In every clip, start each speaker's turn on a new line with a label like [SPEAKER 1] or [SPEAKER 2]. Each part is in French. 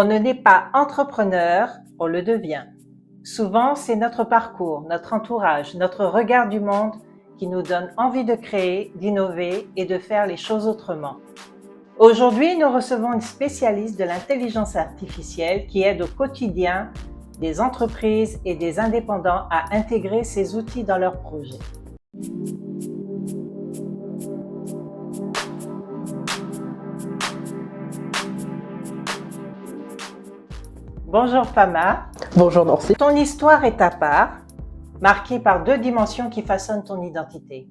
[SPEAKER 1] On ne naît pas entrepreneur, on le devient. Souvent, c'est notre parcours, notre entourage, notre regard du monde qui nous donne envie de créer, d'innover et de faire les choses autrement. Aujourd'hui, nous recevons une spécialiste de l'intelligence artificielle qui aide au quotidien des entreprises et des indépendants à intégrer ces outils dans leurs projets. Bonjour Fama.
[SPEAKER 2] Bonjour Nancy.
[SPEAKER 1] Ton histoire est à part, marquée par deux dimensions qui façonnent ton identité.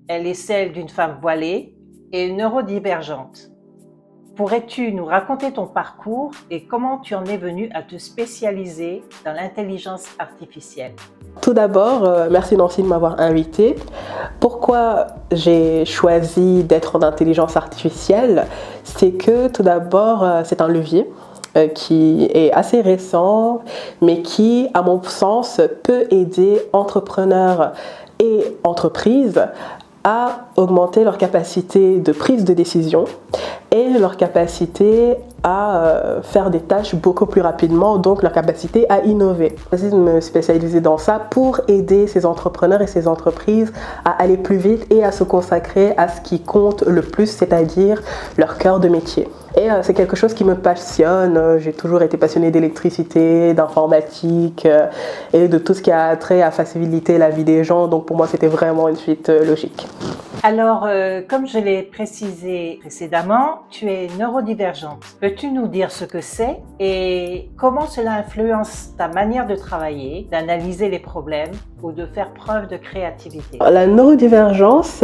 [SPEAKER 1] Elle est celle d'une femme voilée et neurodivergente. Pourrais-tu nous raconter ton parcours et comment tu en es venue à te spécialiser dans l'intelligence artificielle?
[SPEAKER 2] Tout d'abord, merci Nancy de m'avoir invitée. Pourquoi j'ai choisi d'être en intelligence artificielle? C'est que tout d'abord, c'est un levier qui est assez récent, mais qui, à mon sens, peut aider entrepreneurs et entreprises à augmenter leur capacité de prise de décision et leur capacité à faire des tâches beaucoup plus rapidement, donc leur capacité à innover. J'essaie de me spécialiser dans ça pour aider ces entrepreneurs et ces entreprises à aller plus vite et à se consacrer à ce qui compte le plus, c'est-à-dire leur cœur de métier. Et c'est quelque chose qui me passionne. J'ai toujours été passionnée d'électricité, d'informatique et de tout ce qui a trait à faciliter la vie des gens. Donc pour moi, c'était vraiment une suite logique.
[SPEAKER 1] Alors, comme je l'ai précisé précédemment, tu es neurodivergente. Peux-tu nous dire ce que c'est et comment cela influence ta manière de travailler, d'analyser les problèmes ou de faire preuve de créativité?
[SPEAKER 2] La neurodivergence,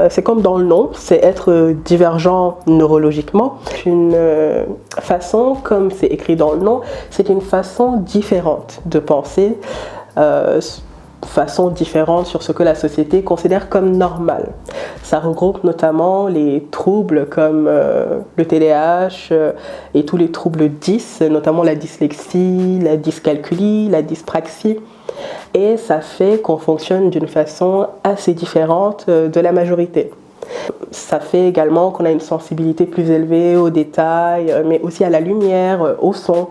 [SPEAKER 2] c'est comme dans le nom, c'est être divergent neurologiquement. Une façon, comme c'est écrit dans le nom, c'est une façon différente de penser, façon différente sur ce que la société considère comme normal. Ça regroupe notamment les troubles comme le TDAH et tous les troubles 10, notamment la dyslexie, la dyscalculie, la dyspraxie. Et ça fait qu'on fonctionne d'une façon assez différente de la majorité. Ça fait également qu'on a une sensibilité plus élevée aux détails, mais aussi à la lumière, au son.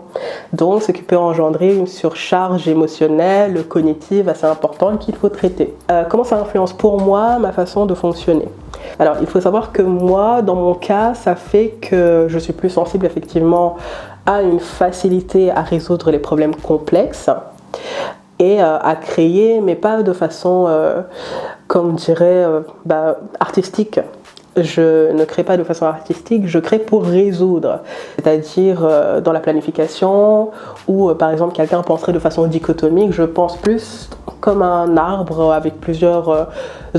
[SPEAKER 2] Donc, ce qui peut engendrer une surcharge émotionnelle, cognitive assez importante qu'il faut traiter. Comment ça influence pour moi ma façon de fonctionner? Alors, il faut savoir que moi, dans mon cas, ça fait que je suis plus sensible effectivement à une facilité à résoudre les problèmes complexes et à créer, mais pas de façon, comme dirais, artistique. Je ne crée pas de façon artistique, je crée pour résoudre. C'est-à-dire dans la planification, où par exemple quelqu'un penserait de façon dichotomique, je pense plus comme un arbre avec plusieurs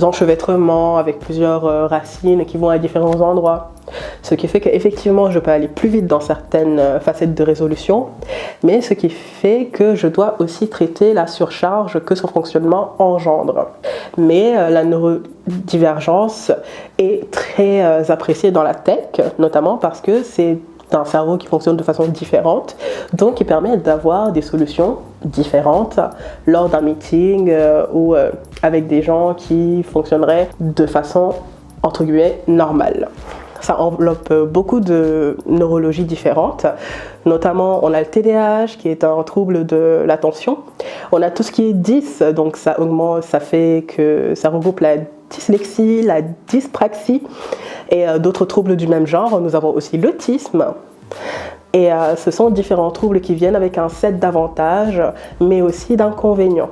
[SPEAKER 2] enchevêtrements, avec plusieurs racines qui vont à différents endroits. Ce qui fait qu'effectivement, je peux aller plus vite dans certaines facettes de résolution, mais ce qui fait que je dois aussi traiter la surcharge que son fonctionnement engendre. Mais la neurodivergence est très appréciée dans la tech, notamment parce que c'est un cerveau qui fonctionne de façon différente, donc qui permet d'avoir des solutions différentes lors d'un meeting ou avec des gens qui fonctionneraient de façon, entre guillemets, normale. Ça enveloppe beaucoup de neurologies différentes, notamment on a le TDAH qui est un trouble de l'attention. On a tout ce qui est 10, donc ça augmente, ça fait que ça regroupe la dyslexie, la dyspraxie et d'autres troubles du même genre. Nous avons aussi l'autisme. Et ce sont différents troubles qui viennent avec un set d'avantages, mais aussi d'inconvénients.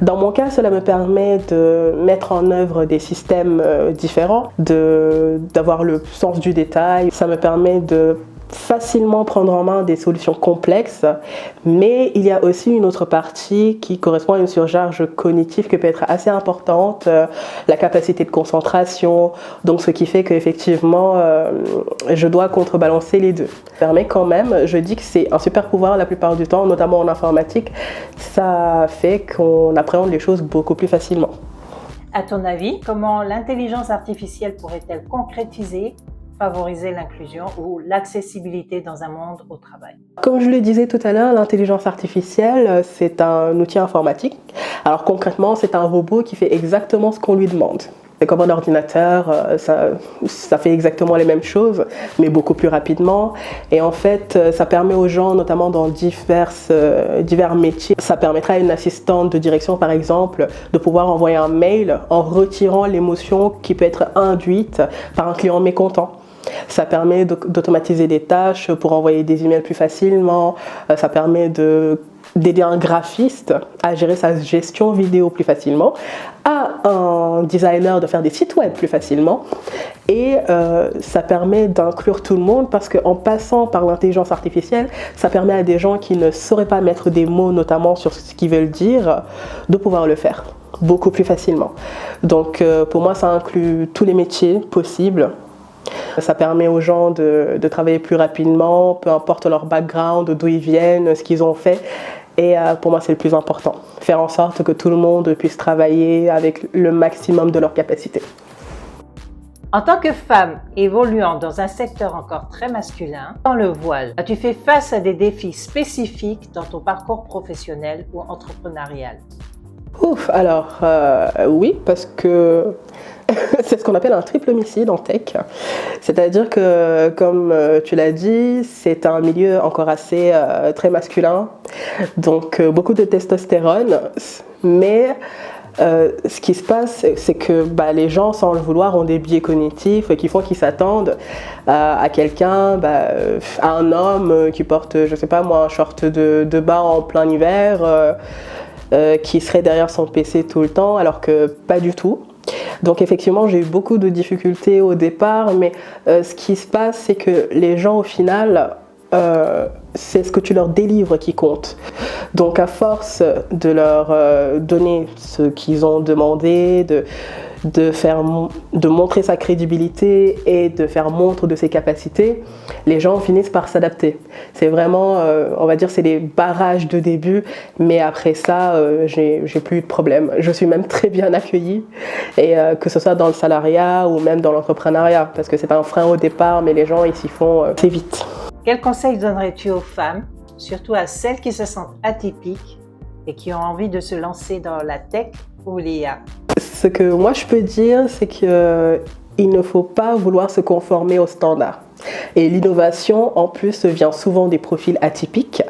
[SPEAKER 2] Dans mon cas, cela me permet de mettre en œuvre des systèmes différents, d'avoir le sens du détail. Ça me permet de facilement prendre en main des solutions complexes, mais il y a aussi une autre partie qui correspond à une surcharge cognitive qui peut être assez importante, la capacité de concentration, donc ce qui fait qu'effectivement je dois contrebalancer les deux. Ça permet quand même, je dis que c'est un super pouvoir la plupart du temps, notamment en informatique, ça fait qu'on appréhende les choses beaucoup plus facilement.
[SPEAKER 1] À ton avis, comment l'intelligence artificielle pourrait-elle concrétiser, favoriser l'inclusion ou l'accessibilité dans un monde au travail?
[SPEAKER 2] Comme je le disais tout à l'heure, l'intelligence artificielle, c'est un outil informatique. Alors concrètement, c'est un robot qui fait exactement ce qu'on lui demande. C'est comme un ordinateur, ça fait exactement les mêmes choses, mais beaucoup plus rapidement. Et en fait, ça permet aux gens, notamment dans divers métiers, ça permettra à une assistante de direction, par exemple, de pouvoir envoyer un mail en retirant l'émotion qui peut être induite par un client mécontent. Ça permet d'automatiser des tâches pour envoyer des emails plus facilement. Ça permet d'aider un graphiste à gérer sa gestion vidéo plus facilement, à un designer de faire des sites web plus facilement. Et ça permet d'inclure tout le monde parce qu'en passant par l'intelligence artificielle, ça permet à des gens qui ne sauraient pas mettre des mots, notamment sur ce qu'ils veulent dire, de pouvoir le faire beaucoup plus facilement. Donc pour moi, ça inclut tous les métiers possibles. Ça permet aux gens de travailler plus rapidement, peu importe leur background, d'où ils viennent, ce qu'ils ont fait. Et pour moi, c'est le plus important. Faire en sorte que tout le monde puisse travailler avec le maximum de leurs capacités.
[SPEAKER 1] En tant que femme évoluant dans un secteur encore très masculin, dans le voile, as-tu fait face à des défis spécifiques dans ton parcours professionnel ou entrepreneurial?
[SPEAKER 2] Ouf, alors oui, parce que c'est ce qu'on appelle un triple homicide en tech. C'est-à-dire que, comme tu l'as dit, c'est un milieu encore assez très masculin, donc beaucoup de testostérone, mais ce qui se passe, c'est que les gens, sans le vouloir, ont des biais cognitifs qui font qu'ils s'attendent à quelqu'un, à un homme qui porte, je sais pas moi, un short de bain en plein hiver, qui serait derrière son PC tout le temps, alors que pas du tout. Donc effectivement, j'ai eu beaucoup de difficultés au départ, mais ce qui se passe, c'est que les gens, au final, c'est ce que tu leur délivres qui compte. Donc à force de leur donner ce qu'ils ont demandé, de montrer sa crédibilité et de faire montre de ses capacités, les gens finissent par s'adapter. C'est vraiment, on va dire, c'est des barrages de début, mais après ça, j'ai plus eu de problème. Je suis même très bien accueillie, et que ce soit dans le salariat ou même dans l'entrepreneuriat, parce que c'est pas un frein au départ, mais les gens, ils s'y font assez vite.
[SPEAKER 1] Quels conseils donnerais-tu aux femmes, surtout à celles qui se sentent atypiques et qui ont envie de se lancer dans la tech ou l'IA?
[SPEAKER 2] Ce que moi je peux dire, c'est qu'il ne faut pas vouloir se conformer aux standards. Et l'innovation, en plus, vient souvent des profils atypiques.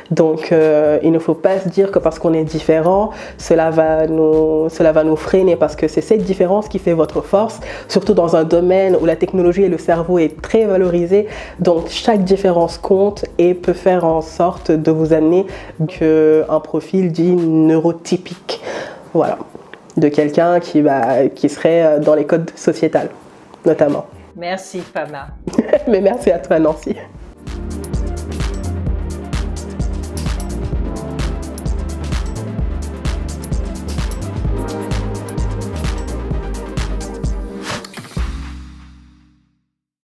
[SPEAKER 2] Donc, il ne faut pas se dire que parce qu'on est différent, cela va nous freiner, parce que c'est cette différence qui fait votre force, surtout dans un domaine où la technologie et le cerveau est très valorisé. Donc, chaque différence compte et peut faire en sorte de vous amener un profil dit neurotypique. Voilà. De quelqu'un qui serait dans les codes sociétals, notamment.
[SPEAKER 1] Merci, Fama.
[SPEAKER 2] Mais merci à toi, Nancy.